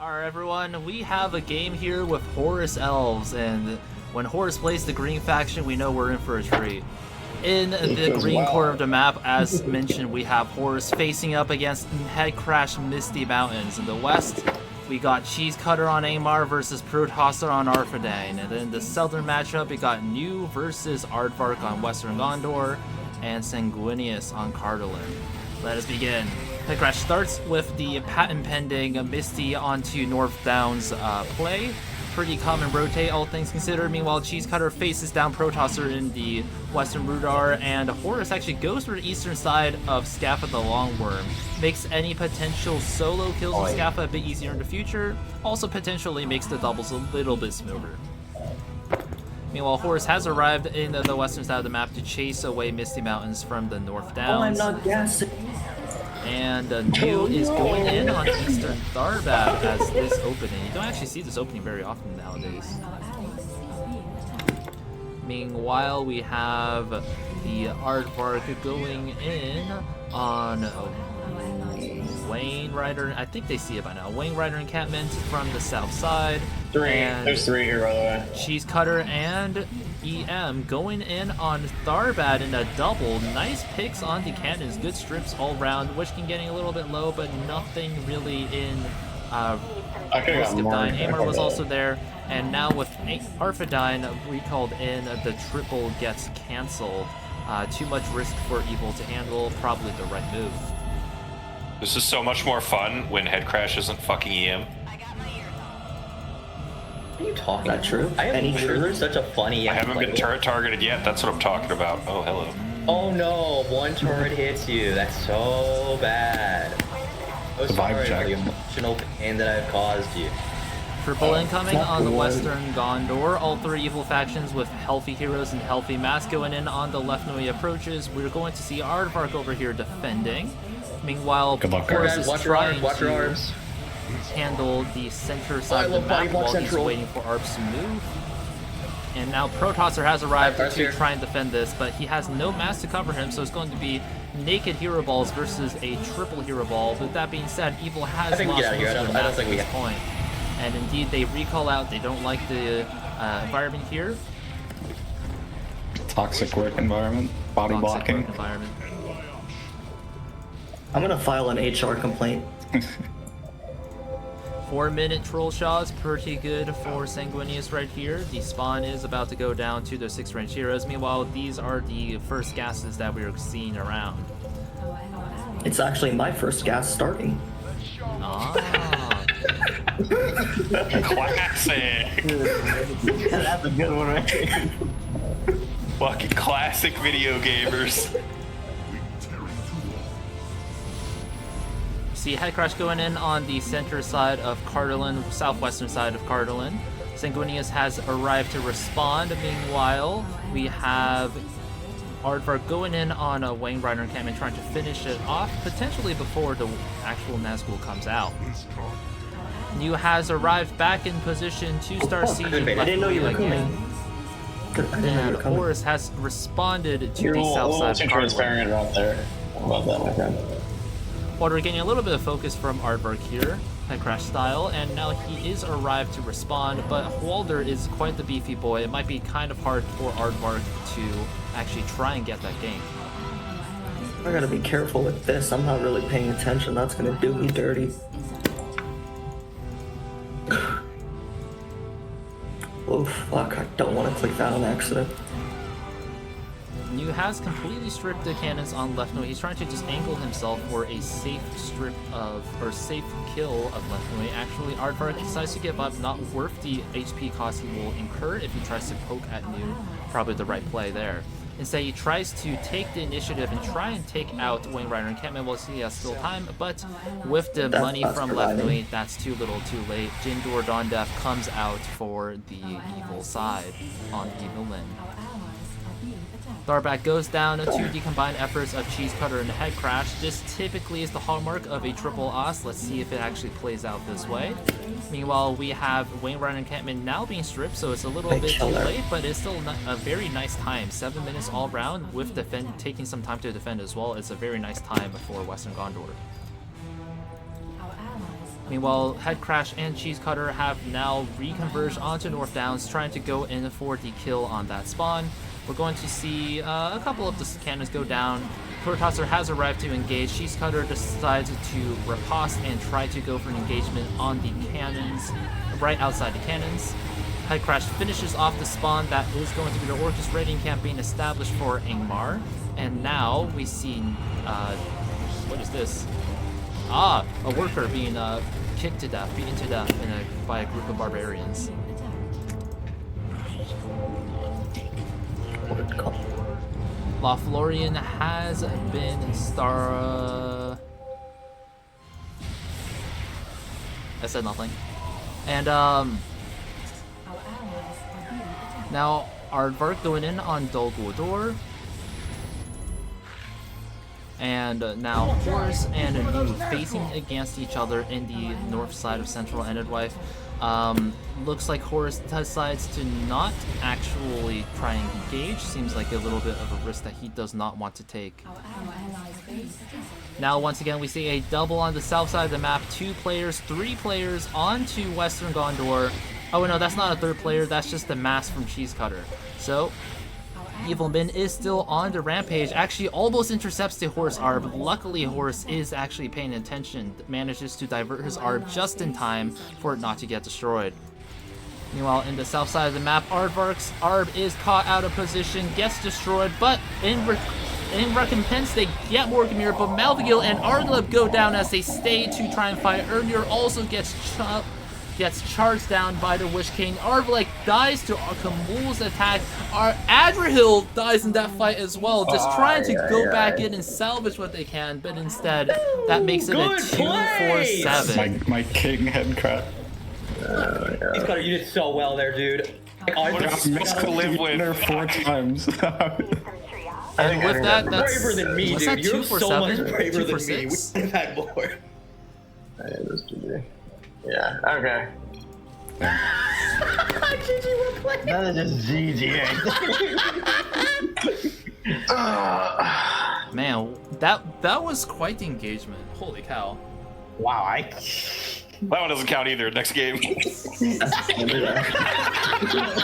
Alright everyone, we have a game here with Horus Elves, and when Horus plays the green faction, we know we're in for a treat. In the green corner of the map, as mentioned, we have Horus facing up against Headcrash Misty Mountains. In the west, we got Cheese Cutter on Angmar versus Protosser on Arthedain. And then the southern matchup, we got New versus Aardvark on Western Gondor, and Sanguinius on Cardolan. Let us begin. Headcrash starts with the patent-pending Misty onto North Downs play. Pretty common rotate, all things considered. Meanwhile, Cheese Cutter faces down Protosser in the Western Rudar, and Horus actually goes for the eastern side of Scaffa the Longworm. Makes any potential solo kills with Scaffa a bit easier in the future. Also potentially makes the doubles a little bit smoother. Meanwhile, Horus has arrived in the western side of the map to chase away Misty Mountains from the North Downs. I'm not guessing. And New is going in on Eastern Tharbad as this opening. You don't actually see this opening very often nowadays. Meanwhile, we have the Aardvark going in on Wayne Rider. I think they see it by now. Wayne Rider encampment from the south side. There's three here, by the way. Cheese Cutter and EM going in on Tharbad in a double. Nice picks on the cannons. Good strips all round. Wishkin getting a little bit low, but nothing really in risk of dying. Angmar was also there. And now with Arthedain recalled in, the triple gets cancelled. Too much risk for Evil to handle. Probably the right move. This is so much more fun when Headcrash isn't fucking EM. What are you talking about? True. I am literally such a funny. I haven't been turret targeted yet. That's what I'm talking about. Oh, hello. Oh no! One turret hits you. That's so bad. I'm sorry for the emotional pain that I've caused you. Triple incoming on the Western Gondor. All three evil factions with healthy heroes and healthy mass going in on the Lefnoi approaches. We're going to see Aardvark over here defending. Meanwhile, Horus is trying to handle the center side of the map while he's waiting for ARPs to move. And now Protosser has arrived to try and defend this, but he has no mass to cover him, so it's going to be naked hero balls versus a triple hero ball. But that being said, Evil has lost most of their mass at this point. And indeed, they recall out. They don't like the environment here. Toxic work environment, body blocking. Work environment. I'm gonna file an HR complaint. 4-minute troll shots, pretty good for Sanguinius right here. The spawn is about to go down to the 6-range heroes. Meanwhile, these are the first gases that we are seeing around. It's actually my first gas starting. Ah. Classic! That's a good one, right? Fucking classic video gamers. See Headcrash going in on the center side of Cardolan, southwestern side of Cardolan. Sanguinius has arrived to respond. Meanwhile, we have Aardvark going in on a Wayne Rider encampment, trying to finish it off, potentially before the actual Nazgul comes out. New has arrived back in position to start sieging I didn't know you were coming. And Horus has responded to the south side of transparent out there. How about that, my friend? While we're getting a little bit of focus from Aardvark here, Headcrash style, and now he is arrived to respond, but Walder is quite the beefy boy. It might be kind of hard for Aardvark to actually try and get that gank. I gotta be careful with this. I'm not really paying attention. That's gonna do me dirty. Oh fuck, I don't want to click that on accident. New has completely stripped the cannons on Lefnoi. He's trying to just angle himself for a safe strip of, or safe kill of Lefnoi. Actually, Aardvark decides to give up, not worth the HP cost he will incur if he tries to poke at New. Probably the right play there. Instead, he tries to take the initiative and try and take out Wayne Rider encampment while he has still time, but with the money from Lefnoi, that's too little too late. Jindor Dawndeath comes out for the evil side on Evil Lyn. Tharbad goes down to the combined efforts of Cheese Cutter and Headcrash. This typically is the hallmark of a triple os. Let's see if it actually plays out this way. Meanwhile, we have Wayne Rider encampment now being stripped, so it's a little bit too late, but it's still a very nice time. 7 minutes all round with taking some time to defend as well. It's a very nice time for Western Gondor. Meanwhile, Headcrash and Cheese Cutter have now reconverged onto North Downs, trying to go in for the kill on that spawn. We're going to see a couple of the cannons go down. Protosser has arrived to engage. Cheese Cutter decides to riposte and try to go for an engagement on the cannons, right outside the cannons. Headcrash finishes off the spawn. That is going to be the Orcus raiding campaign established for Angmar. And now we see, what is this? Ah, a worker being kicked to death, beaten to death by a group of barbarians. Lothlorien has been I said nothing. And now Aardvark going in on Dol Guldur. And now Horus and Anu facing against each other in the north side of Central Endedwife. Looks like Horus decides to not actually try and engage. Seems like a little bit of a risk that he does not want to take. Now once again we see a double on the south side of the map. 2 players, 3 players onto Western Gondor. Oh no, that's not a third player, that's just the mask from Cheese Cutter. So Evil Min is still on the rampage, actually almost intercepts the Horus Arb. Luckily Horus is actually paying attention, manages to divert his Arb just in time for it not to get destroyed. Meanwhile, in the south side of the map, Aardvark's Arb is caught out of position, gets destroyed, but in recompense they get Morgamir, but Malvigil and Ardleb go down as they stay to try and fight. Ernir also gets charged down by the Witch King. Arvlek dies to Kamul's attack. Adrahil dies in that fight as well, just trying to go back in and salvage what they can, but instead that makes it a 2-4-7. My king Headcrash. Cheese Cutter, you did so well there, dude. What a mess to live with. 4 times. And with that, that's braver than me, what's dude. that, You're so much 2-4-7? braver than 2-4-6? me. We could have had more. Yeah, okay. GG, we're playing. That is just GG. Man, that was quite the engagement. Holy cow. Wow, That one doesn't count either. Next game.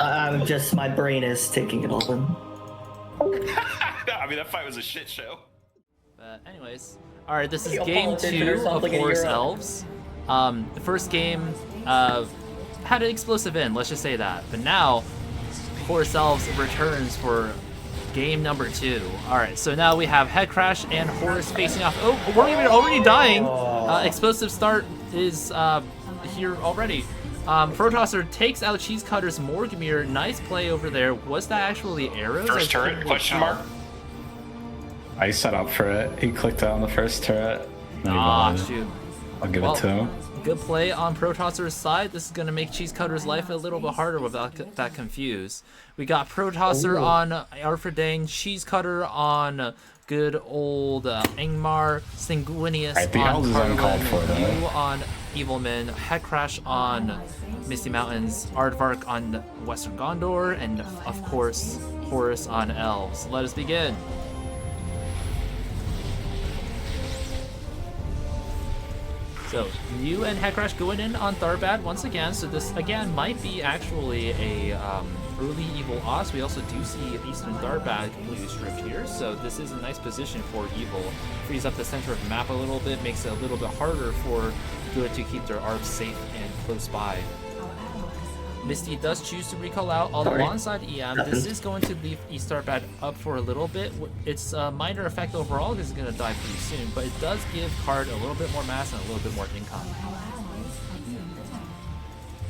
I'm just, my brain is taking it all in. No, I mean, that fight was a shit show. But anyways, all right, this is You game politician 2 or of something in Horus Europe. Elves. The first game had an explosive end, let's just say that. But now, Horus Elves returns for game number 2. All right, so now we have Headcrash and Horus facing off. Oh, we're already dying. Explosive start is here already. Protosser takes out Cheese Cutter's Morgamir. Nice play over there. Was that actually arrows? First turret, couldn't question tell. mark? I set up for it. He clicked out on the first turret. Shoot. I'll give it to him. Good play on Protosser's side. This is going to make Cheese Cutter's life a little bit harder without that confused. We got Protosser on Arfredane, Cheese Cutter on good old Angmar, Sanguinius Right, the on Elves is uncalled for, though. Carlin, you on Evilman, Headcrash on Misty Mountains, Aardvark on Western Gondor, and of course, Horus on Elves. Let us begin. So, you and Headcrash going in on Tharbad once again, so this again might be actually a early Evil Oz. We also do see Eastern Tharbad completely stripped here, so this is a nice position for Evil. Frees up the center of the map a little bit, makes it a little bit harder for Good to keep their arbs safe and close by. Misty does choose to recall out alongside EM. This is going to leave East Tharbad up for a little bit. It's a minor effect overall because it's going to die pretty soon, but it does give Card a little bit more mass and a little bit more income.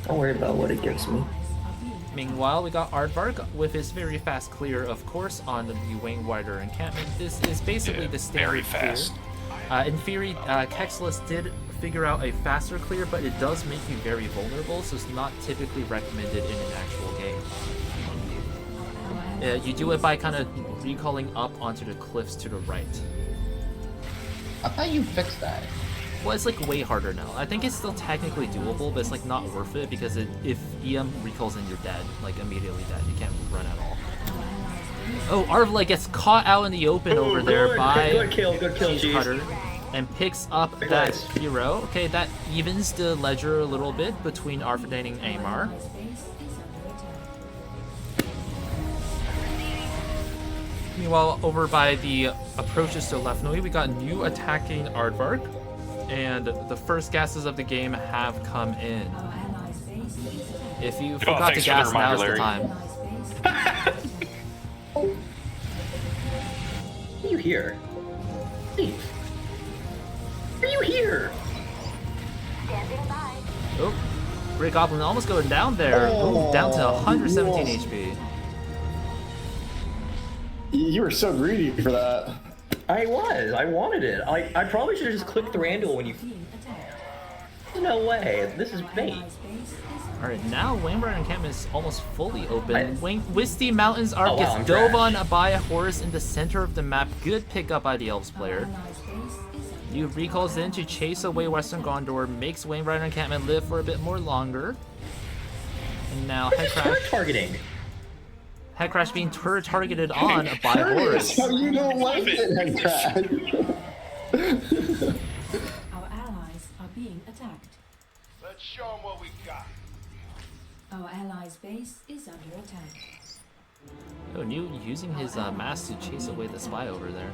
Don't worry about what it gives me. Meanwhile, we got Aardvark with his very fast clear, of course, on the Wing Rider encampment. This is basically the standard very fast. clear. In theory, Kexlis did figure out a faster clear, but it does make you very vulnerable, so it's not typically recommended in an actual game. You do it by kind of recalling up onto the cliffs to the right. I thought you fixed that. Well, it's like way harder now. I think it's still technically doable, but it's like not worth it because if EM recalls in, you're dead, like immediately dead. You can't run at all. Oh, Arvla gets caught out in the open over there by good kill, Cheese Cutter. and picks up that hero. Okay, that evens the ledger a little bit between Arfidane and Angmar. Meanwhile, over by the approaches to Lefnoi, we got new attacking Aardvark, and the first gases of the game have come in. If you forgot to gas, now's the time. Are you here? Steve. Are you here? Oh, Great Goblin almost going down there. Oh, down to 117 HP. You were so greedy for that. I was. I wanted it. I probably should have just clicked the Randall when you... No way. This is bait. Alright, now Wainwright encampment is almost fully open. Wisty Mountains Arc wow, gets dove on by a Horus in the center of the map. Good pickup by the Elves player. You recalls in to chase away Western Gondor, makes Wainwright encampment live for a bit more longer. And now Headcrash targeting. Headcrash being turret targeted on by Horus. How you don't like it, Headcrash? Our allies are being attacked. Let's show them what we got. Our allies' base is under attack. Oh, New using his mask to chase away the spy over there.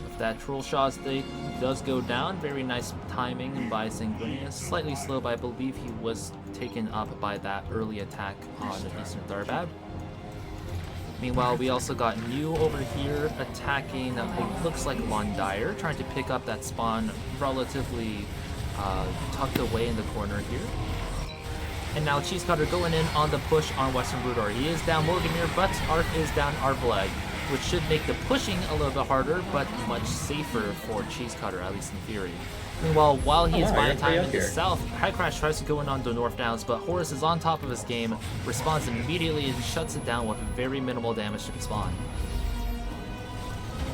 If that troll shot state does go down, very nice timing by Sanguinius. Slightly slow, but I believe he was taken up by that early attack on Eastern Tharbad. Meanwhile, we also got New over here attacking what looks like Londire, trying to pick up that spawn relatively tucked away in the corner here. And now Cheese Cutter going in on the push on Western Rudor. He is down Morganir, but Arf is down Arvlag, which should make the pushing a little bit harder, but much safer for Cheese Cutter, at least in theory. Meanwhile, while he is buying time in the south, Headcrash tries to go in on the north downs, but Horus is on top of his game, responds immediately and shuts it down with very minimal damage to the spawn.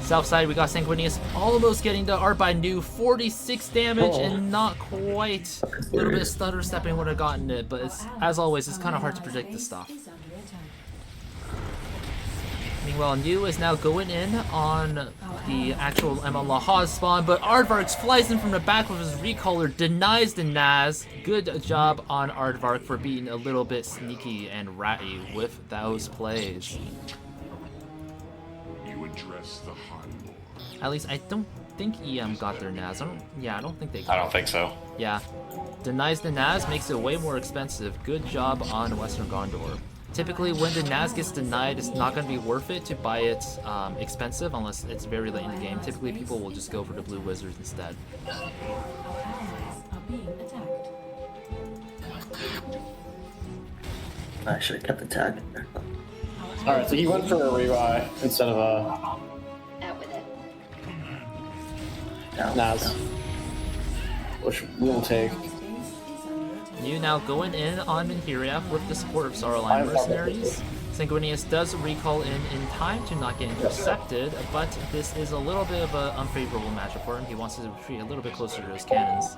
South side, we got Sanguinius almost getting the art by New, 46 damage and not quite. A little bit of stutter stepping would have gotten it, but it's, as always, it's kind of hard to predict this stuff. Meanwhile, New is now going in on the actual ML Lahaz spawn, but Aardvark flies in from the back with his recaller, denies the Naz. Good job on Aardvark for being a little bit sneaky and ratty with those plays. You address the High Lord. At least I don't think EM got their Naz. I don't think they got I don't think so. Yeah. Denies the Naz, makes it way more expensive. Good job on Western Gondor. Typically, when the Naz gets denied, it's not going to be worth it to buy it expensive unless it's very late in the game. Typically, people will just go for the Blue Wizards instead. Our allies are being attacked. I should have kept the tag in there. Alright, so he went for a rebuy instead of a Out with it. Naz. Which we'll take. New now going in on Minhiriath with the support of Saurline Mercenaries. Sanguinius does recall in time to not get intercepted, but this is a little bit of an unfavorable matchup for him. He wants to retreat a little bit closer to his cannons.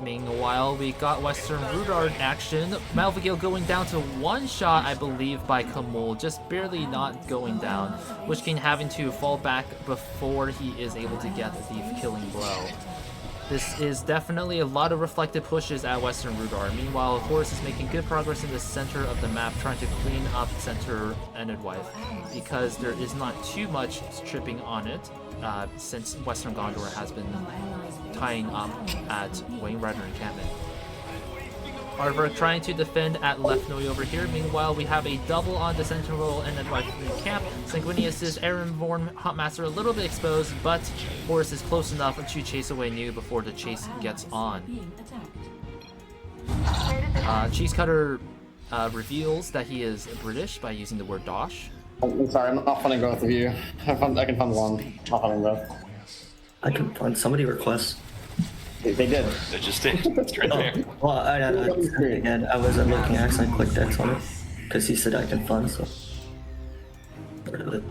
Meanwhile, we got Western Rudard action. Malvigil going down to one shot, I believe, by Kamul, just barely not going down, which King having to fall back before he is able to get the killing blow. This is definitely a lot of reflected pushes at Western Rudar. Meanwhile, Horus is making good progress in the center of the map, trying to clean up center Enedwife, because there is not too much stripping on it, since Western Gondor has been tying up at Wainwright encampment. Aardvark trying to defend at Lefnoi over here. Meanwhile, we have a double on the Sentinel and Enedwife camp. Sanguinius' Aaronborn Huntmaster a little bit exposed, but Horus is close enough to chase away New before the chase gets on. Cheese Cutter reveals that he is British by using the word Dosh. I'm sorry, I'm not funding both of you. I can fund one, not funding both. I can find somebody requests. They did. They just did. It's right there. Well, again, I wasn't looking, I accidentally clicked X on it, because he said I can fund, so. Rid of it.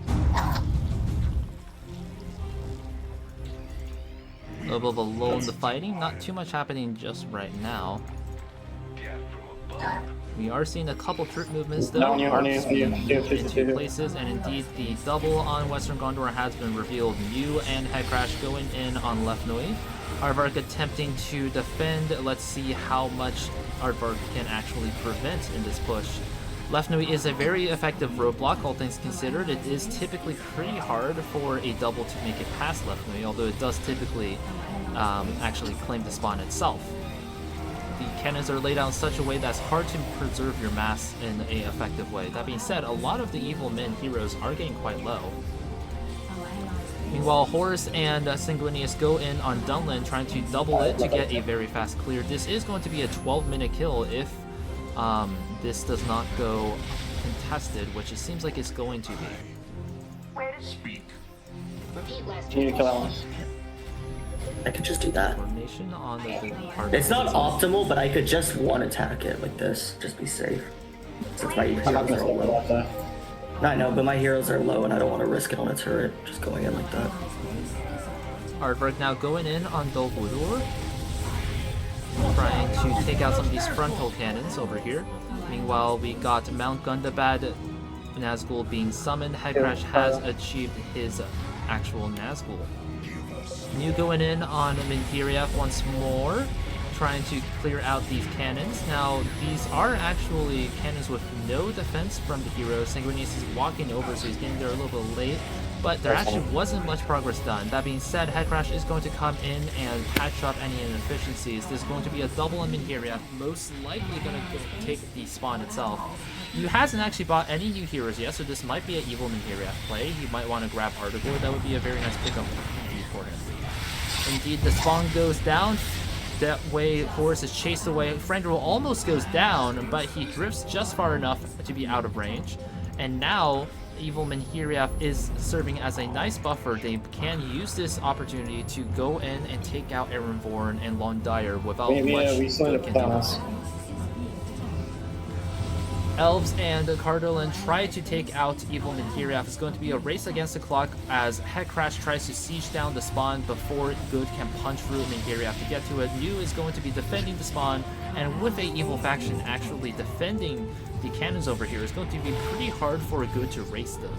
A little bit of a lull in the fighting, not too much happening just right now. We are seeing a couple troop movements though. On you, Into places, and indeed the double on Western Gondor has been revealed. Mew and Headcrash going in on Left Nui. Aardvark attempting to defend. Let's see how much Aardvark can actually prevent in this push. Left Nui is a very effective roadblock, all things considered. It is typically pretty hard for a double to make it past Left Nui, although it does typically actually claim the spawn itself. The cannons are laid out in such a way that's hard to preserve your mass in an effective way. That being said, a lot of the evil men heroes are getting quite low. Meanwhile, Horus and Sanguinius go in on Dunlin, trying to double it to get a very fast clear. This is going to be a 12-minute kill if this does not go contested, which it seems like it's going to be. Speak. You need to kill that one. I could just do that. Coordination on the part. It's not optimal, but I could just one attack it like this, just be safe. Since my I'm not heroes gonna are stay with low. that though. I know, but my heroes are low, and I don't want to risk it on a turret, just going in like that. Aardvark now going in on Dol Guldur, trying to take out some of these frontal cannons over here. Meanwhile, we got Mount Gundabad Nazgul being summoned. Headcrash has achieved his actual Nazgul. Mew going in on Minthiriath once more, trying to clear out these cannons. Now, these are actually cannons with no defense from the heroes. Sanguinius is walking over, so he's getting there a little bit late, but there actually wasn't much progress done. That being said, Headcrash is going to come in and patch up any inefficiencies. This is going to be a double on Minthiriath, most likely going to take the spawn itself. Mew hasn't actually bought any new heroes yet, so this might be an evil Minthiriath play. He might want to grab Artigor. That would be a very nice pickup for him. Indeed, the spawn goes down. That way, Horus is chased away. Frandrel almost goes down, but he drifts just far enough to be out of range. And now, Evil Minthiriath is serving as a nice buffer. They can use this opportunity to go in and take out Erenvorn and Londyre without much good continuity. Elves and Cardolin try to take out Evil Minthiriath. It's going to be a race against the clock as Headcrash tries to siege down the spawn before Good can punch through Minthiriath to get to it. Mew is going to be defending the spawn, and with a evil faction actually defending the cannons over here, it's going to be pretty hard for Good to race them.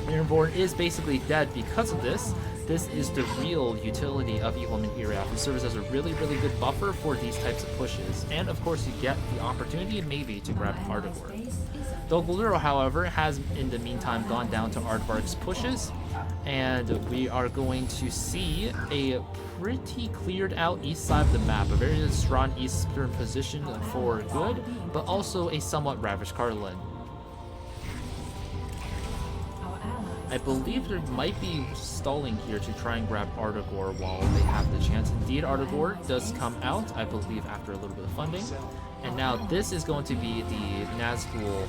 Erenvorn is basically dead because of this. This is the real utility of Evil Minthiriath. It serves as a really, really good buffer for these types of pushes. And of course, you get the opportunity maybe to grab Artigor. Dol Guldur, however, has in the meantime gone down to Aardvark's pushes. And we are going to see a pretty cleared out east side of the map. A very strong eastern position for Good, but also a somewhat ravaged Cardolin. I believe there might be stalling here to try and grab Artigor while they have the chance. Indeed, Artigor does come out, I believe, after a little bit of funding. And now this is going to be the Nazgul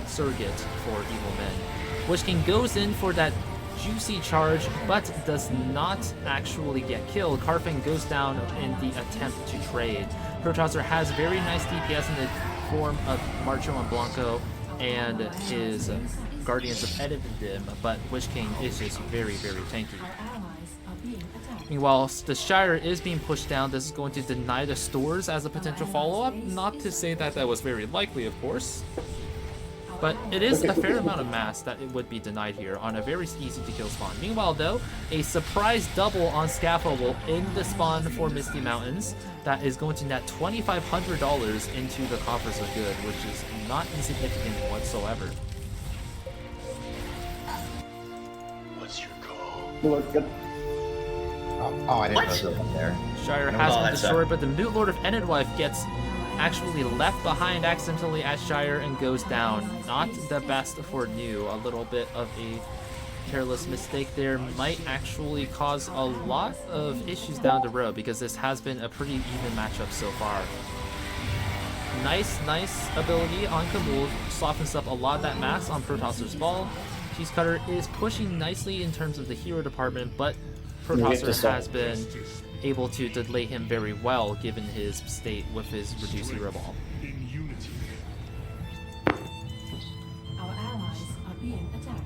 surrogate for Evil Men. Witch King goes in for that juicy charge, but does not actually get killed. Karfang goes down in the attempt to trade. Protosser has very nice DPS in the form of Marcho and Blanco and his Guardians of Edevendim, but Witch King is just very, very tanky. Meanwhile, the Shire is being pushed down. This is going to deny the stores as a potential follow-up. Not to say that that was very likely, of course, but it is a fair amount of mass that it would be denied here on a very easy-to-kill spawn. Meanwhile, though, a surprise double on Scaffold will end the spawn for Misty Mountains. That is going to net $2,500 into the coffers of Good, which is not insignificant whatsoever. Look good. Oh, I didn't know that there. Shire has been destroyed, but the Moot Lord of Enedwife gets actually left behind accidentally at Shire and goes down. Not the best for New. A little bit of a careless mistake there might actually cause a lot of issues down the road, because this has been a pretty even matchup so far. Nice ability on Kabul. Softens up a lot of that mass on Protosser's Ball. Cheese Cutter is pushing nicely in terms of the hero department, but Protosser has been able to delay him very well given his state with his reduced hero ball. Our allies are being attacked.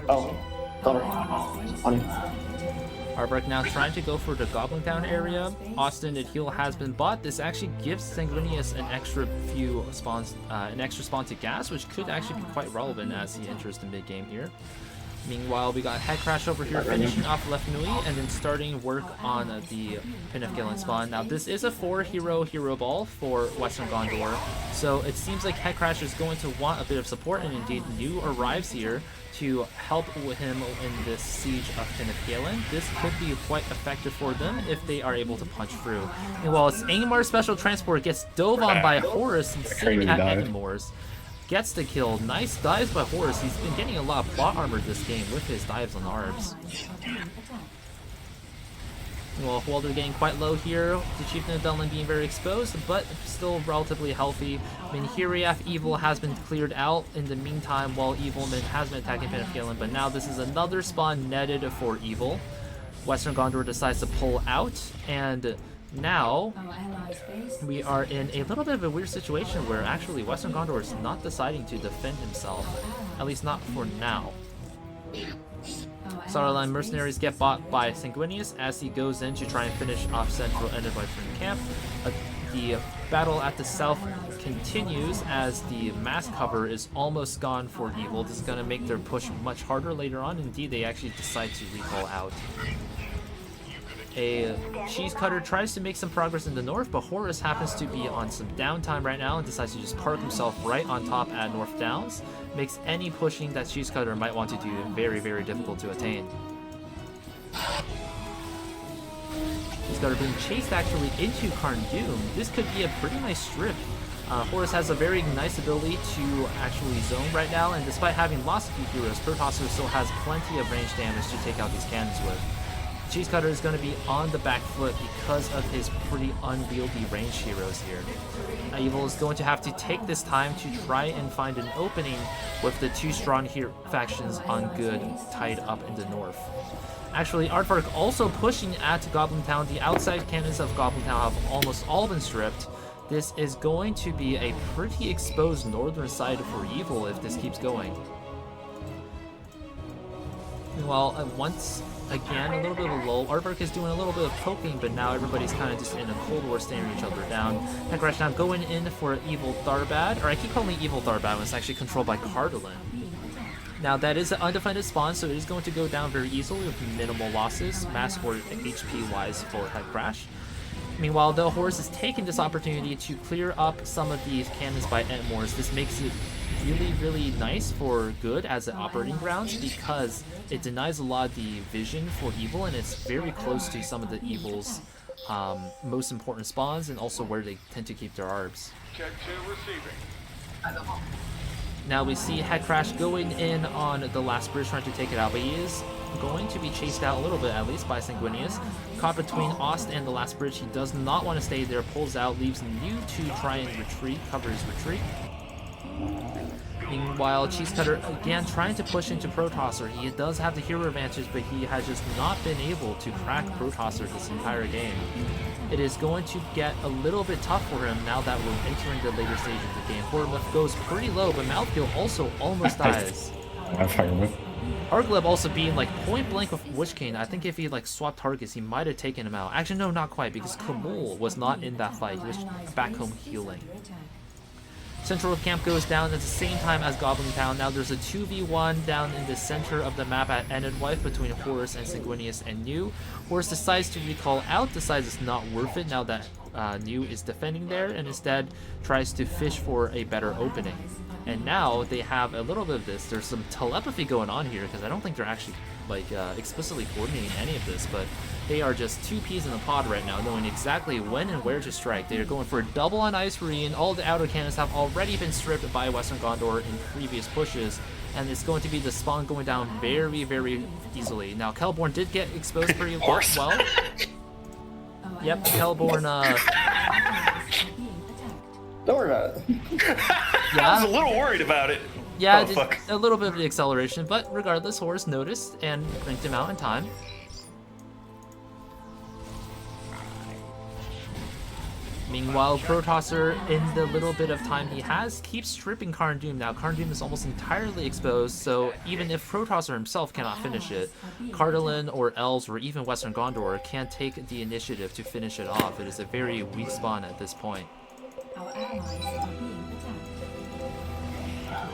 Oh, got her. On you. Aardvark now trying to go for the Goblin Town area. Austin and Heal has been bought. This actually gives Sanguinius an extra few spawns, an extra spawn to gas, which could actually be quite relevant as he enters the mid game here. Meanwhile, we got Headcrash over here finishing off Left Nui and then starting work on the Pin of Galen spawn. Now, this is a 4-hero ball for Western Gondor, so it seems like Headcrash is going to want a bit of support, and indeed Nu arrives here to help with him in this siege of Pin of Galen. This could be quite effective for them if they are able to punch through. And while Angmar's special transport gets dove on by Horus and sitting at Edinmore's, gets the kill. Nice dives by Horus. He's been getting a lot of plot armor this game with his dives on Arbs. Well, Walder getting quite low here. The Chieftain of Dunlin being very exposed, but still relatively healthy. Minhiriath Evil has been cleared out in the meantime while Evilman has been attacking Pin of Galen, but now this is another spawn netted for Evil. Western Gondor decides to pull out, and now we are in a little bit of a weird situation where actually Western Gondor is not deciding to defend himself, at least not for now. Starline Mercenaries get bought by Sanguinius as he goes in to try and finish off Central ended by Free Camp. The battle at the south continues as the mass cover is almost gone for Evil. This is going to make their push much harder later on. Indeed, they actually decide to recall out. A Cheese Cutter tries to make some progress in the north, but Horus happens to be on some downtime right now and decides to just park himself right on top at North Downs. Makes any pushing that Cheese Cutter might want to do very, very difficult to attain. Cheese Cutter being chased actually into Karn Doom. This could be a pretty nice strip. Horus has a very nice ability to actually zone right now, and despite having lost a few heroes, Protosser still has plenty of range damage to take out these cannons with. Cheese Cutter is going to be on the back foot because of his pretty unwieldy ranged heroes here. Evil is going to have to take this time to try and find an opening with the two strong factions on good tied up in the north. Actually, Aardvark also pushing at Goblin Town. The outside cannons of Goblin Town have almost all been stripped. This is going to be a pretty exposed northern side for Evil if this keeps going. Well, once again, a little bit of a lull. Aardvark is doing a little bit of poking, but now everybody's kind of just in a Cold War staring each other down. Headcrash now going in for Evil Tharbad, or I keep calling it Evil Tharbad when it's actually controlled by Cardalin. Now that is an undefended spawn, so it is going to go down very easily with minimal losses, mass or HP wise for Headcrash. Meanwhile, though, Horus is taking this opportunity to clear up some of these cannons by Edmores. This makes it really, really nice for good as an operating grounds because it denies a lot of the vision for Evil, and it's very close to some of the Evil's most important spawns and also where they tend to keep their arbs. Now we see Headcrash going in on the last bridge trying to take it out, but he is going to be chased out a little bit, at least by Sanguinius. Caught between Ost and the last bridge, he does not want to stay there, pulls out, leaves Nu to try and retreat, cover his retreat. Meanwhile, Cheese Cutter again trying to push into Protosser. He does have the hero advantage, but he has just not been able to crack Protosser this entire game. It is going to get a little bit tough for him now that we're entering the later stages of the game. Hormuth goes pretty low, but Mouthfeel also almost dies. Argleb also being like point blank with Witch King. I think if he like swapped targets, he might have taken him out. Actually, no, not quite, because Kamul was not in that fight. He was back home healing. Central of Camp goes down at the same time as Goblin Town. Now there's a 2v1 down in the center of the map at Enedwife between Horus and Sanguinius and Nu. Horus decides to recall out, decides it's not worth it now that Nu is defending there, and instead tries to fish for a better opening. And now they have a little bit of this. There's some telepathy going on here because I don't think they're actually like explicitly coordinating any of this, but they are just two peas in a pod right now, knowing exactly when and where to strike. They are going for a double on Ice Marine. All the outer cannons have already been stripped by Western Gondor in previous pushes, and it's going to be the spawn going down very, very easily. Now, Kelborn did get exposed pretty well. Yep, Kelborn, Don't worry about it. Yeah. I was a little worried about it. Yeah, a little bit of the acceleration, but regardless, Horus noticed and cranked him out in time. Meanwhile, Protosser, in the little bit of time he has, keeps stripping Karn Doom. Now, Karn Doom is almost entirely exposed, so even if Protosser himself cannot finish it, Cardalin or Elves or even Western Gondor can take the initiative to finish it off. It is a very weak spawn at this point. Our allies are being attacked.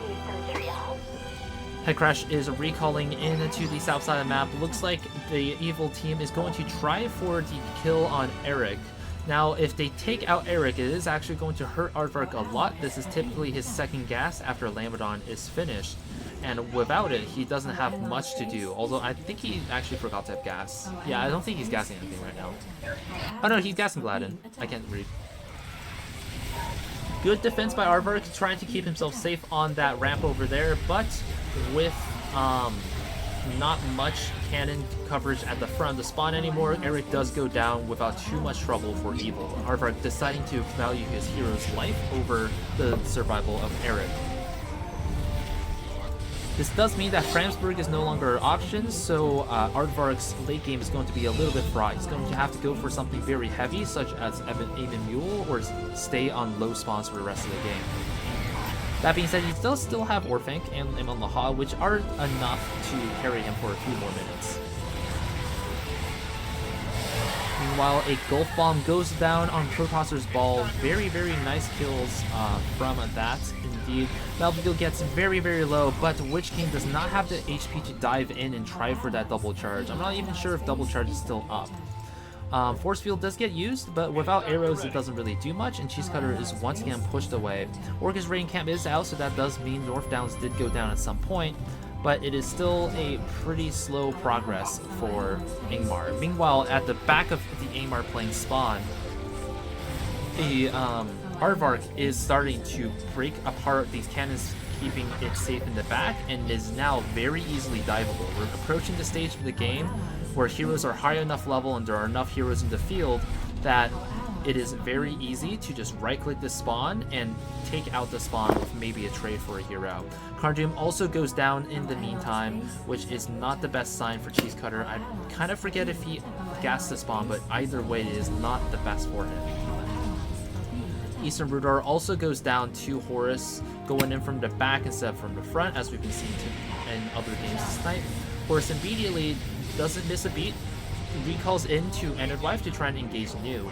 Headcrash is recalling into the south side of the map. Looks like the evil team is going to try for the kill on Eric. Now, if they take out Eric, it is actually going to hurt Aardvark a lot. This is typically his second gas after Lambadon is finished. And without it, he doesn't have much to do. Although, I think he actually forgot to have gas. Yeah, I don't think he's gassing anything right now. Oh no, he's gassing Gladden. I can't read. Good defense by Aardvark, trying to keep himself safe on that ramp over there, but with not much cannon coverage at the front of the spawn anymore, Eric does go down without too much trouble for evil. Aardvark deciding to value his hero's life over the survival of Eric. This does mean that Framsburg is no longer an option, so Aardvark's late game is going to be a little bit fraught. He's going to have to go for something very heavy, such as Aven Mule, or stay on low spawns for the rest of the game. That being said, he does still have Orphank and Amon Laha, which are enough to carry him for a few more minutes. Meanwhile, a Gulf Bomb goes down on Protosser's ball. Very, very nice kills from that, indeed. Malvigil gets very, very low, but Witch King does not have the HP to dive in and try for that double charge. I'm not even sure if double charge is still up. Force Field does get used, but without arrows it doesn't really do much, and Cheese Cutter is once again pushed away. Orcus Rain Camp is out, so that does mean North Downs did go down at some point, but it is still a pretty slow progress for Angmar. Meanwhile, at the back of the Angmar playing spawn, the Aardvark is starting to break apart these cannons, keeping it safe in the back, and is now very easily diveable. We're approaching the stage of the game where heroes are high enough level and there are enough heroes in the field that it is very easy to just right-click the spawn and take out the spawn with maybe a trade for a hero. Karndoom also goes down in the meantime, which is not the best sign for Cheese Cutter. I kind of forget if he gassed the spawn, but either way it is not the best for him. Eastern Rudar also goes down to Horus, going in from the back instead of from the front, as we've been seeing in other games this night. Horus immediately doesn't miss a beat, recalls into Enderwife to try and engage New.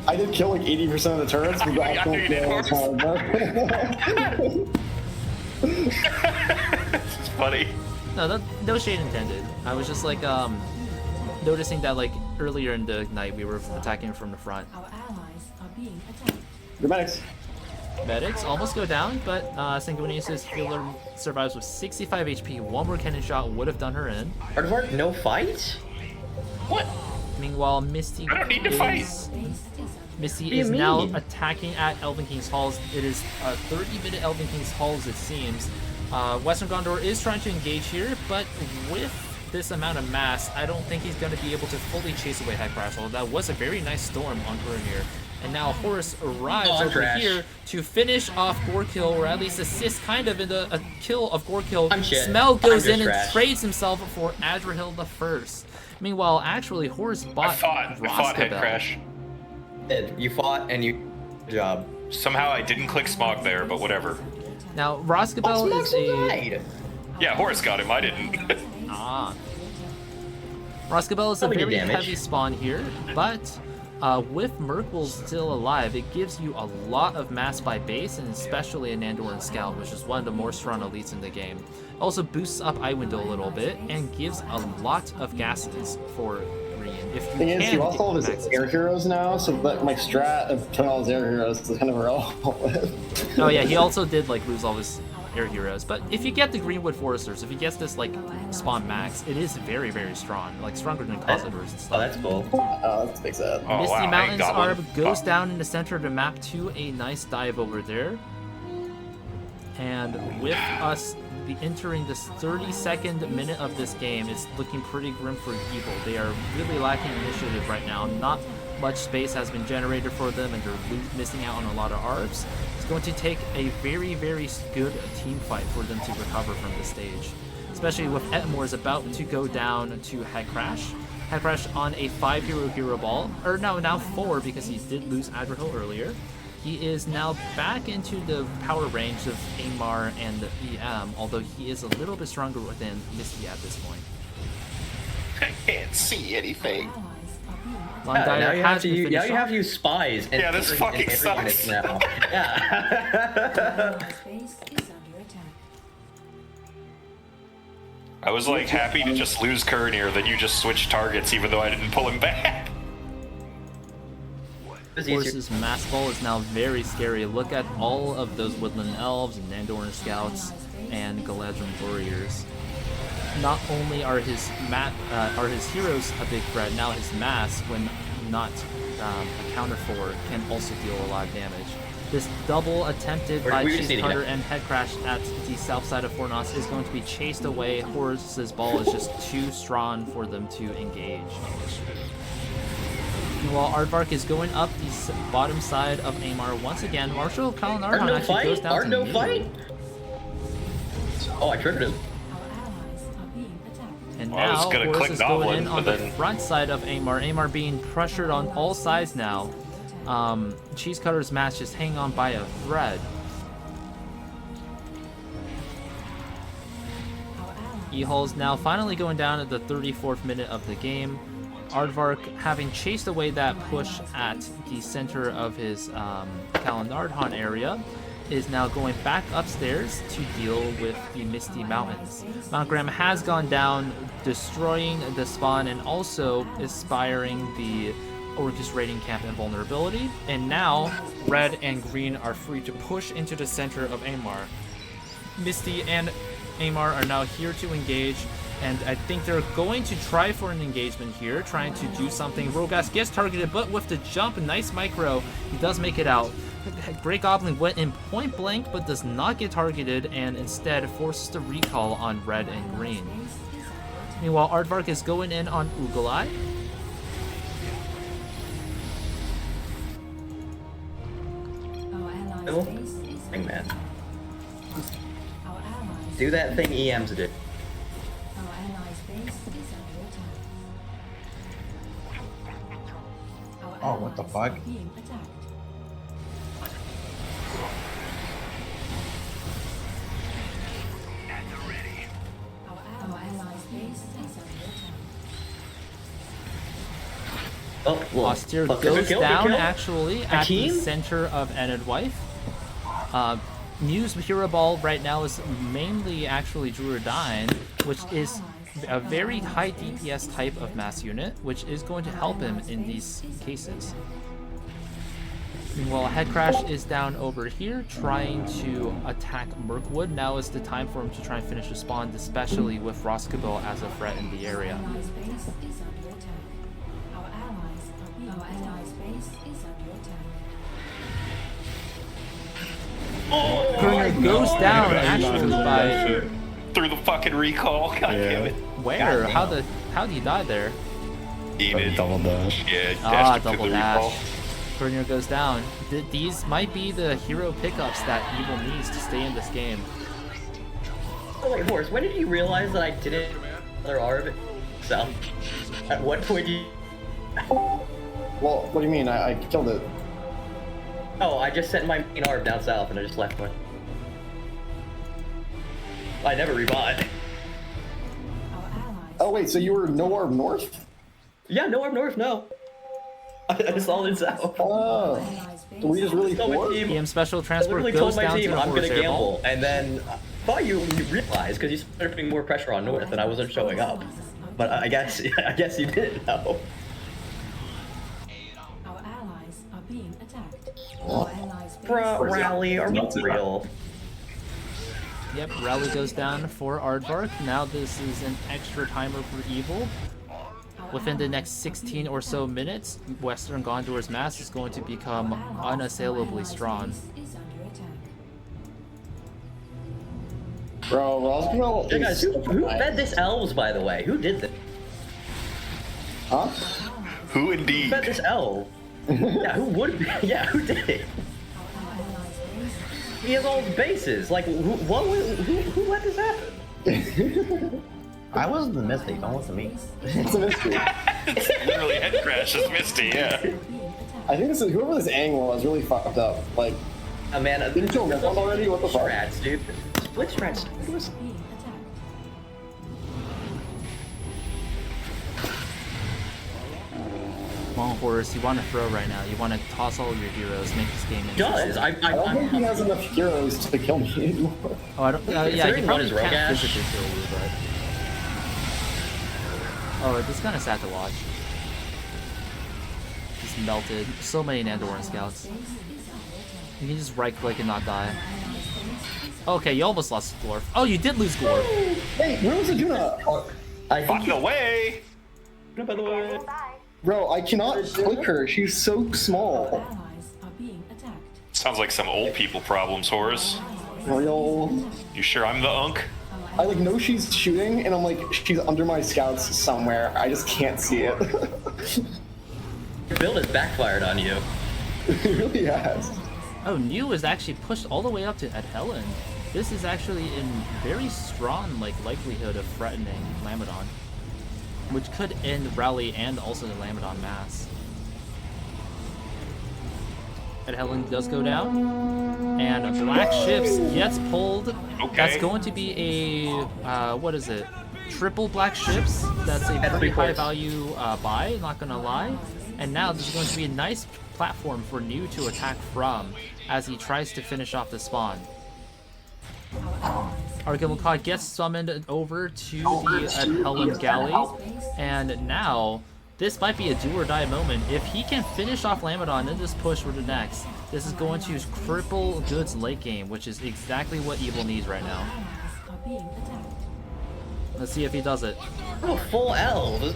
I did kill like 80% of the turrets. We got It's funny. No shade intended. I was just like noticing that like earlier in the night we were attacking from the front. Our allies are being attacked. The medics. Medics almost go down, but Sanguinius' healer survives with 65 HP. One more cannon shot would have done her in. Aardvark, no fight? What? Meanwhile, Misty I don't need to fight. Misty is now attacking at Elven King's Halls. It is a 30-minute Elven King's Halls, it seems. Western Gondor is trying to engage here, but with this amount of mass, I don't think he's going to be able to fully chase away Headcrash. Although that was a very nice storm on Gurimir. And now Horus arrives over here to finish off Gorekill, or at least assist kind of in a kill of Gorekill. Smell goes in and trades himself for Adrahil the First. Meanwhile, actually, Horus bought I fought Headcrash. You fought and you... Good job. Somehow I didn't click Smog there, but whatever. Now, Roskabel is a... Died. Yeah, Horus got him, I didn't. Roskabel is a Probably very damage. heavy spawn here, but with Merkle still alive, it gives you a lot of mass by base, and especially an Andoran Scout, which is one of the more strong elites in the game. It also boosts up Iwindle a little bit, and gives a lot of gases for Green. If you Thing is, can he lost all of his max air heroes now, so that my strat of killing all his air heroes is kind of irrelevant. Oh yeah, he also did like lose all his air heroes, but if you get the Greenwood Foresters, if he gets this like spawn max, it is very, very strong, like stronger than Cossadors and stuff. Oh, that's cool. Oh, that's big sad. Oh, Misty wow, Mountains Goblin. Arb goes down in the center of the map to a nice dive over there. And with us entering this 32nd minute of this game, it's looking pretty grim for Evil. They are really lacking initiative right now. Not much space has been generated for them, and they're missing out on a lot of arbs. It's going to take a very, very good team fight for them to recover from this stage. Especially with Etmore is about to go down to Headcrash. Headcrash on a 5-hero hero ball, or no, now 4 because he did lose Adderhill earlier. He is now back into the power range of Angmar and the EM, although he is a little bit stronger than Misty at this point. I can't see anything. Now you have to use spies. And yeah, this fucking sucks. Now. Yeah. Base is under attack. I was like happy to just lose Kernir, then you just switched targets even though I didn't pull him back. Horus's Mass Ball is now very scary. Look at all of those Woodland Elves and Nandoran Scouts and Galadrim Warriors. Not only are his heroes a big threat, now his Mass, when not accounted for, can also deal a lot of damage. This double attempted by Cheese Cutter and Headcrash at the south side of Fornos is going to be chased away. Horus's ball is just too strong for them to engage. While Aardvark is going up the bottom side of Angmar once again, Marshal Kalanardhan actually goes down to fight. Oh, I tripped him. And now Horus is going in on the front side of Angmar. Angmar being pressured on all sides now. Cheese Cutter's match just hanging on by a thread. E-Hull's now finally going down at the 34th minute of the game. Aardvark, having chased away that push at the center of his Kalanardhan area, is now going back upstairs to deal with the Misty Mountains. Mount Graham has gone down, destroying the spawn and also inspiring the orchestrating camp invulnerability. And now, red and green are free to push into the center of Angmar. Misty and Angmar are now here to engage, and I think they're going to try for an engagement here, trying to do something. Rogas gets targeted, but with the jump, nice micro, he does make it out. Great Goblin went in point blank, but does not get targeted, and instead forces the recall on red and green. Meanwhile, Aardvark is going in on Ugalai. Man. Do that thing EMs did. Oh, what the fuck? Austere goes down actually at the center of Enid Wife. Muse Hero Ball right now is mainly actually Druidine, which is a very high DPS type of mass unit, which is going to help him in these cases. Meanwhile, Headcrash is down over here trying to attack Mirkwood. Now is the time for him to try and finish the spawn, especially with Roskabel as a threat in the area. Kernir goes down actually by through the fucking recall. God damn it! Where? How did he die there? Double dash. Yeah, double dash. Kernir goes down. These might be the hero pickups that Evil needs to stay in this game. Oh wait, Horus, when did you realize that I didn't other Arb south? At what point did you... Well, what do you mean? I killed it. Oh, I just sent my main Arb down south and I just left one. I never rebought. Oh wait, so you were no Arb north? Yeah, no Arb north, no. I just all in south. Oh. So we just really EM Special Transport I goes told my down team to the I'm gonna Horus gamble, and then I thought you realized because you started putting more pressure on north and I wasn't showing up. But I guess you didn't know. Our allies are being attacked. Rally are real. Yep, Rally goes down for Aardvark. Now this is an extra timer for Evil. Within the next 16 or so minutes, Western Gondor's mass is going to become unassailably strong. Bro, Roswell Hey guys, who fed this elves, by the way? Who did this? Huh? Who indeed? Who fed this elf? Yeah, who would be? Yeah, who did it? He has all the bases. Like, who let this happen? I wasn't the Mystic, don't listen to me. It's a mystery. It's literally head crash is Misty, yeah. I think whoever this Angmar was really fucked up. Like, Oh man, didn't you get one already? What the fuck? strats, dude. Split strats. Come on, Horus, you want to throw right now. You want to toss all your heroes, make this game Does interesting. I don't think he has enough heroes to kill me anymore. Oh, I don't. Yeah, there he one probably is can't Rogash? physically kill you, but. Oh, this is kind of sad to watch. Just melted. So many Nandoran scouts. You can just right click and not die. Okay, you almost lost Dwarf. Oh, you did lose Dwarf. Hey, where was Ajuna? I think Fucking away! By the way. Bro, I cannot click her. She's so small. Allies are being attacked. Sounds like some old people problems, Horus. Real. You sure I'm the unk? I like know she's shooting, and I'm like, she's under my scouts somewhere. I just can't see it. Your build has backfired on you. It really has. Oh, New is actually pushed all the way up to Ed Helen. This is actually in very strong likelihood of threatening Lamadon, which could end Rally and also the Lamadon mass. Ed Helen does go down, and Black Ships gets pulled. Okay. That's going to be a what is it? Triple Black Ships. That's a pretty high value buy. Not gonna lie. And now this is going to be a nice platform for New to attack from as he tries to finish off the spawn. Archimokad gets summoned over to the Ed Helen galley, and now this might be a do or die moment. If he can finish off Lamadon and just push for the next, this is going to cripple Good's late game, which is exactly what Evil needs right now. Allies are being attacked. Let's see if he does it. Oh, full elves.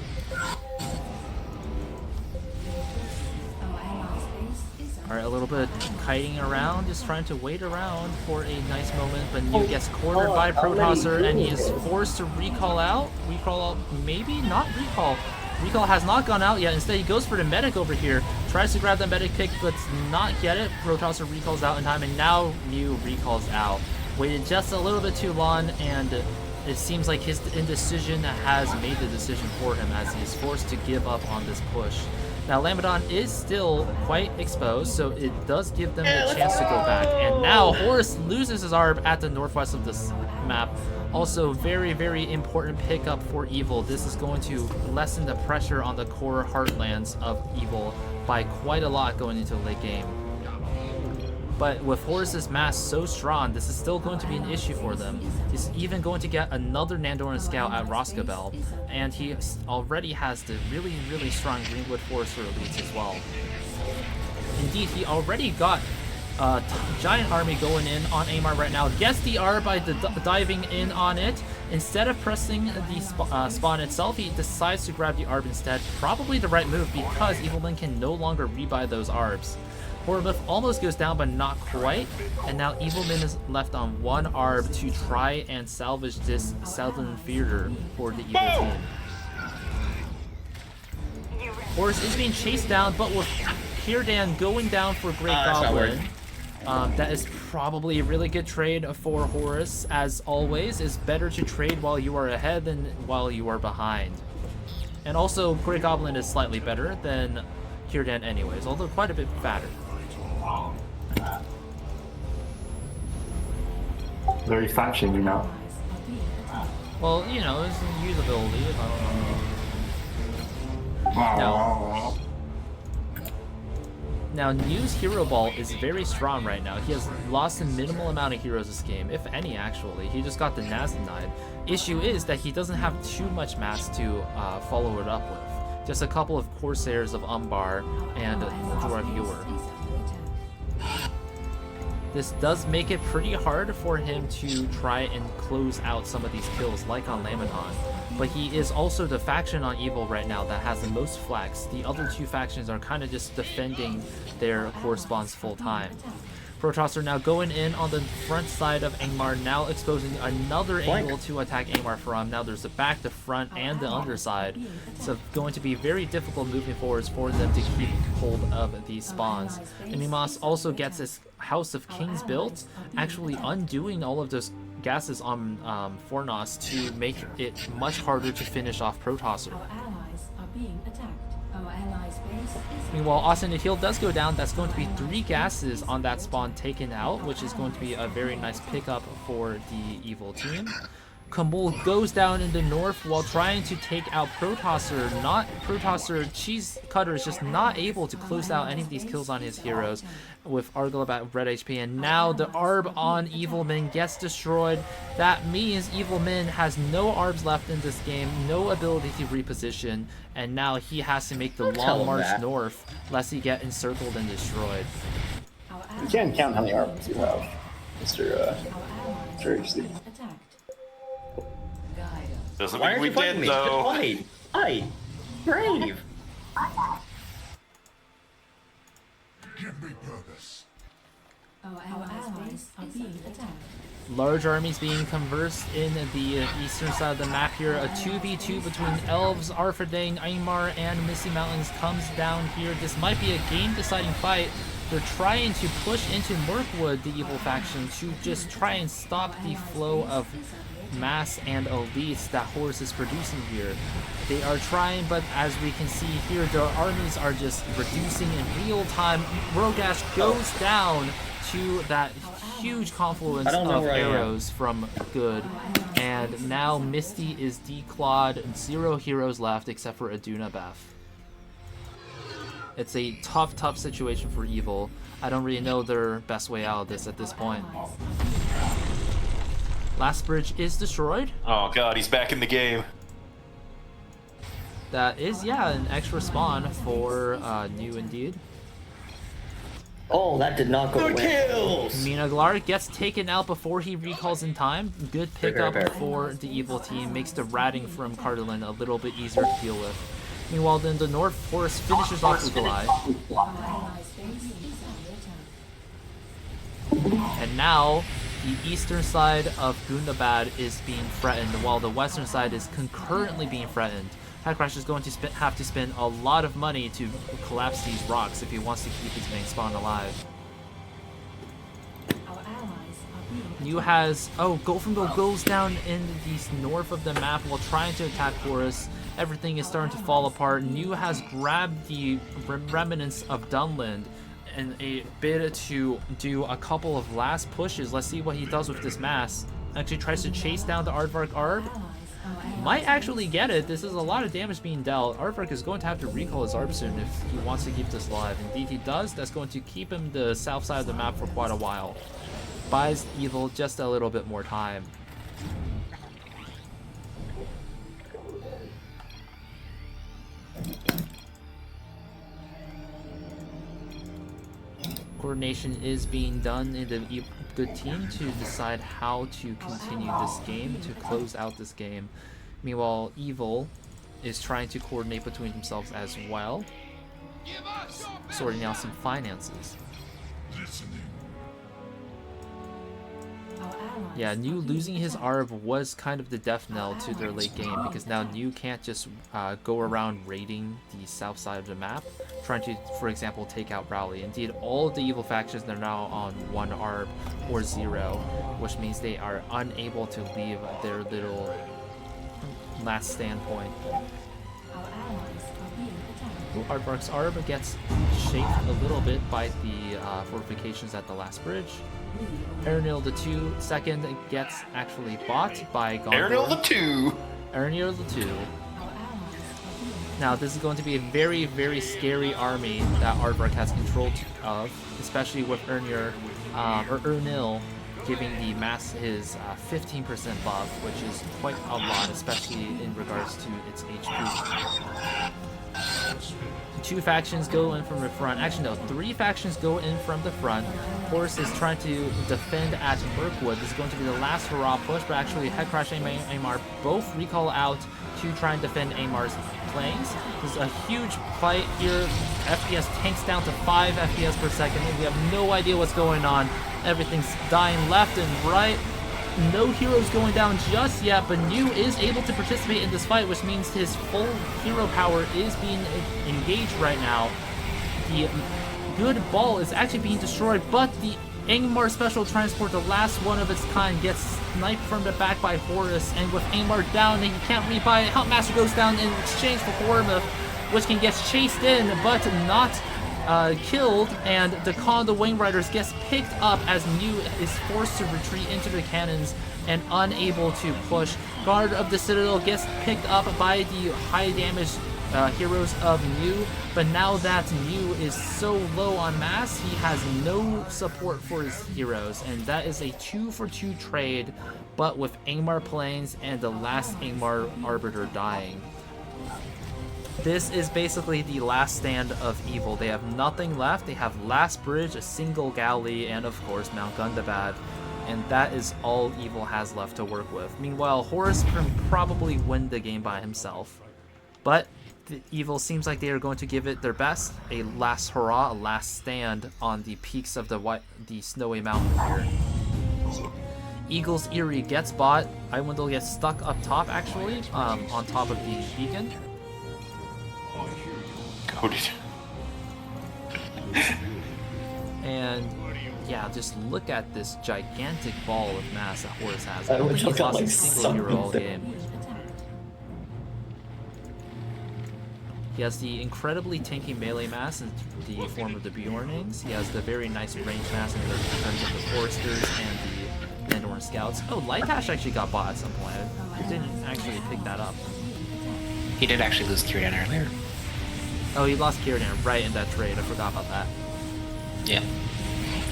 Our allies' base is under Alright, a little bit kiting around, just trying to wait around for a nice moment, but New gets cornered by Protosser, and he is forced to recall out. Recall out, maybe? Not recall. Recall has not gone out yet. Instead, he goes for the medic over here. Tries to grab the medic pick, but does not get it. Protosser recalls out in time, and now New recalls out. Waited just a little bit too long, and it seems like his indecision has made the decision for him as he is forced to give up on this push. Now, Lamadon is still quite exposed, so it does give them the chance to go back. And now, Horus loses his ARB at the northwest of this map. Also, very, very important pickup for Evil. This is going to lessen the pressure on the core heartlands of Evil by quite a lot going into the late game. But with Horus's mass so strong, this is still going to be an issue for them. He's even going to get another Nandoran scout at Roscabel, and he already has the really, really strong Greenwood Forester elites as well. Indeed, he already got a giant army going in on Angmar right now. Gets the R by diving in on it. Instead of pressing the spawn itself, he decides to grab the ARB instead. Probably the right move because Evilman can no longer rebuy those ARBs. Hormouth almost goes down, but not quite. And now Evilman is left on one ARB to try and salvage this Southern Theater for the Evil team. Horus is being chased down, but with Kirdan going down for Great Goblin, that is probably a really good trade for Horus. As always, it's better to trade while you are ahead than while you are behind. And also, Great Goblin is slightly better than Kirdan anyways, although quite a bit fatter. Very fat you now. Well, you know, it's usability, I don't know. Now, New's Hero Ball is very strong right now. He has lost a minimal amount of heroes this game, if any actually. He just got the Naz denied. Issue is that he doesn't have too much mass to follow it up with. Just a couple of Corsairs of Umbar and Dwarf. This does make it pretty hard for him to try and close out some of these kills, like on Lamadon. But he is also the faction on Evil right now that has the most flex. The other two factions are kind of just defending their core spawns full time. Protosser now going in on the front side of Angmar, now exposing another angle to attack Angmar from. Now there's the back, the front, and the underside. So going to be very difficult moving forwards for them to keep hold of these spawns. And Mimas also gets his House of Kings built, actually undoing all of those gases on Fornos to make it much harder to finish off Protosser. Our allies are being attacked. Our allies' base is Meanwhile, Austin, the heal does go down. That's going to be 3 gases on that spawn taken out, which is going to be a very nice pickup for the evil team. Kamul goes down in the north while trying to take out Protosser. Cheese Cutter is just not able to close out any of these kills on his heroes with Argleb at red HP. And now the Arb on Evil Min gets destroyed. That means Evil Min has no Arbs left in this game, no ability to reposition, and now he has to make the long march north lest he get encircled and destroyed. You can't count how many arms you have, Mr. HD. attacked. Doesn't Why mean aren't we you fighting did, me? though. Fight! Brave! Give me purpose. Our allies are being attacked. Large armies being conversed in the eastern side of the map here. A 2v2 between Elves, Arfadane, Angmar, and Misty Mountains comes down here. This might be a game-deciding fight. They're trying to push into Mirkwood, the evil faction, to just try and stop the flow of mass and elites that Horus is producing here. They are trying, but as we can see here, their armies are just reducing in real time. Rogash goes down to that huge confluence of arrows from Good, and now Misty is declawed, 0 heroes left except for Aduna Beth. It's a tough situation for Evil. I don't really know their best way out of this at this point. Last bridge is destroyed. Oh god, he's back in the game. That is, yeah, an extra spawn for New indeed. Oh, that did not go well. Minaglar gets taken out before he recalls in time. Good pickup for the evil team. Makes the ratting from Cardinal a little bit easier to deal with. Meanwhile, then the North Forest finishes off Ugalai. Our allies' base is under attack. And now, the eastern side of Gundabad is being threatened, while the western side is concurrently being threatened. Headcrash is going to have to spend a lot of money to collapse these rocks if he wants to keep his main spawn alive. Our allies are being New has... Oh, Golfenbill goes down in the north of the map while trying to attack Horus. Everything is starting to fall apart. New has grabbed the remnants of Dunland in a bid to do a couple of last pushes. Let's see what he does with this mass. Actually tries to chase down the Aardvark Arb. Might actually get it. This is a lot of damage being dealt. Aardvark is going to have to recall his Arb soon if he wants to keep this alive. Indeed he does. That's going to keep him the south side of the map for quite a while. Buys Evil just a little bit more time. Coordination is being done in the good team to decide how to continue this game, to close out this game. Meanwhile, Evil is trying to coordinate between themselves as well, sorting out some finances. Yeah, New losing his Arb was kind of the death knell to their late game, because now New can't just go around raiding the south side of the map, trying to, for example, take out Rowley. Indeed, all of the evil factions are now on 1 Arb or 0, which means they are unable to leave their little last stand point. Aardvark's Arb gets shaped a little bit by the fortifications at the last bridge. Aranil the 2 second gets actually bought by Gondor. Aranil the 2! Aranil the 2. Now this is going to be a very, very scary army that Aardvark has control of, especially with Ernil giving the mass his 15% buff, which is quite a lot, especially in regards to its HP. 2 factions go in from the front. Actually, no, 3 factions go in from the front. Horus is trying to defend at Mirkwood. This is going to be the last hurrah push, but actually Headcrash and Angmar both recall out to try and defend Angmar's planes. This is a huge fight here. FPS tanks down to 5 FPS per second, and we have no idea what's going on. Everything's dying left and right. No heroes going down just yet, but New is able to participate in this fight, which means his full hero power is being engaged right now. The good ball is actually being destroyed, but the Angmar Special Transport, the last one of its kind, gets sniped from the back by Horus, and with Angmar down and he can't rebuy it, Huntmaster goes down in exchange for Hormuth, which can get chased in but not killed, and the Khan the Wing Riders gets picked up as Mew is forced to retreat into the cannons and unable to push. Guard of the Citadel gets picked up by the high damage heroes of Mew, but now that Mew is so low on mass, he has no support for his heroes, and that is a 2-for-2 trade, but with Angmar Plains and the last Angmar Arbiter dying. This is basically the last stand of evil. They have nothing left. They have Last Bridge, a single galley, and of course Mount Gundabad, and that is all evil has left to work with. Meanwhile, Horus can probably win the game by himself, but the evil seems like they are going to give it their best. A last hurrah, a last stand on the peaks of the snowy mountain here. Eagle's Eerie gets bought. Iwindle gets stuck up top, actually, on top of the beacon. Goated. And yeah, just look at this gigantic ball of mass that Horus has. I don't think he's lost a single hero all game. He has the incredibly tanky melee mass in the form of the Bjornings. He has the very nice range mass in terms of the Foresters and the Andorran Scouts. Oh, Lightash actually got bought at some point. I didn't actually pick that up. He did actually lose Kieran earlier. Oh, he lost Kieran right in that trade. I forgot about that. Yeah.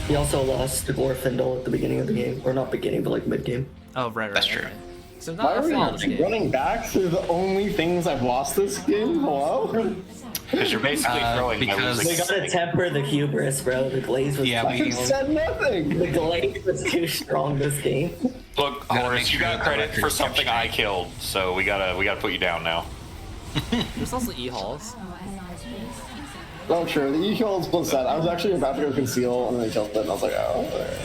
He also lost Glorfindel at the beginning of the game. Or not beginning, but like mid-game. Oh, right. That's true. Right. So Why not are a we flawless game. running back through the only things I've lost this game? Hello? Because you're basically throwing. because- They gotta temper the hubris, bro. The glaze was I said nothing. the glaze was too strong this game. Look, Horus, you got credit for something I killed, so we gotta put you down now. There's also E-Halls. Our allies' base is under Oh, sure. The E-Kills was set. I was actually about to go conceal, and then they killed it, and I was like, oh, alright.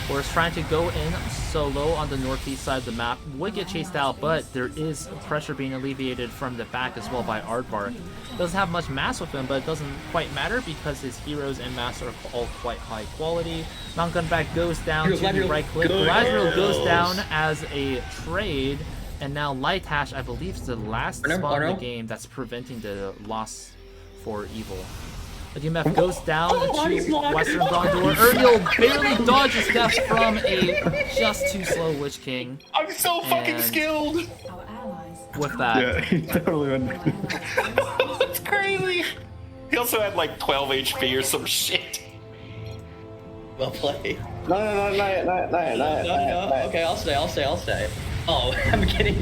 Horus trying to go in solo on the northeast side of the map. Would get chased out, but there is pressure being alleviated from the back as well by Aardvark. Doesn't have much mass with him, but it doesn't quite matter because his heroes and mass are all quite high quality. Mount Gunback goes down to the right click. Galadriel goes down as a trade, and now Lightash, I believe, is the last spot in the game that's preventing the loss for evil. UMF goes down to Western Gondor. Erdiel barely dodges death from a just too slow Witch King. I'm so fucking skilled! our allies. With that, Yeah, he totally went. That's crazy! He also had like 12 HP or some shit. Well played. No. Okay, I'll stay. Oh, I'm getting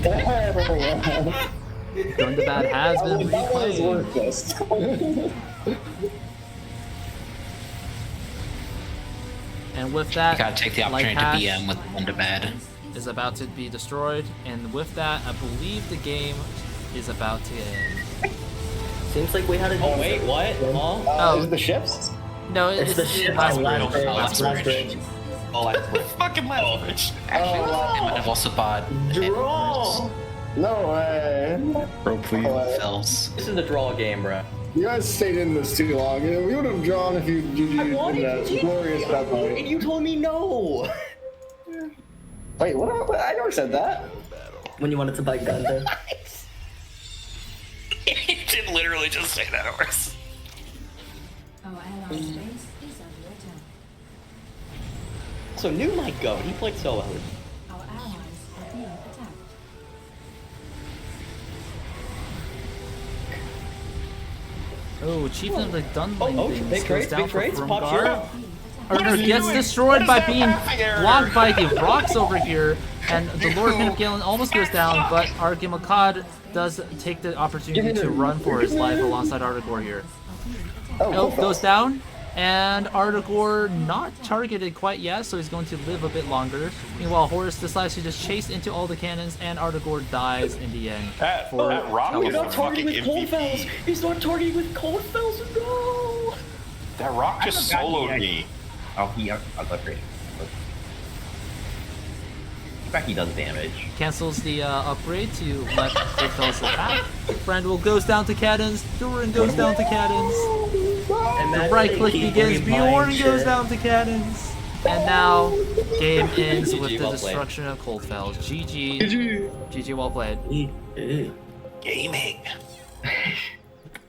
Gundabad has been That was replayed. worth this. And with that, Gotta take the opportunity to Lightash BM with Gundabad. is about to be destroyed. And with that, I believe the game is about to end. Seems like we had a. Oh wait, what? Oh, Oh. Is it the ships? No, It's the ship last on bridge. last bridge. Fucking leverage. Actually, they might have also bought Draw! No way. Bro, please. Elves. this is the draw game, bro. You guys stayed in this too long. We would have drawn if you I wanted did to that glorious and backbone. you told me no. Wait, what? I never said that. When you wanted to buy Gundam. You did literally just say that, Horus. Our allies' base is under attack. So new my goat. He played so well. Our allies are being attacked. Oh, Chieftain of the Dunling Oh, things big goes trades, down big for trades, pop Frumgar. hero. Arthur he gets doing? destroyed What by is that being mapping error? blocked by the rocks over here, and the Lord Hand of Galen almost goes down, but Argimakad does take the opportunity to run for his life alongside Ardagor here. Elf goes down, and Ardagor not targeted quite yet, so he's going to live a bit longer. Meanwhile, Horus decides to just chase into all the cannons, and Ardagor dies in the end. That for rock He's is a not targeting fucking with cold MVP. fells. He's not targeting with cold fells. No. That rock just soloed me. Oh, he upgraded. Becky does damage. Cancels the upgrade to let Big Fellas attack. Brandwell goes down to Cannons. Durin goes down to Cannons. The right click begins. Bjorn goes down to Cannons. And now, game ends with the well destruction of Coldfell. GG. GG, well played. Gaming.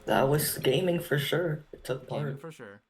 That was gaming for sure. It took part. For sure.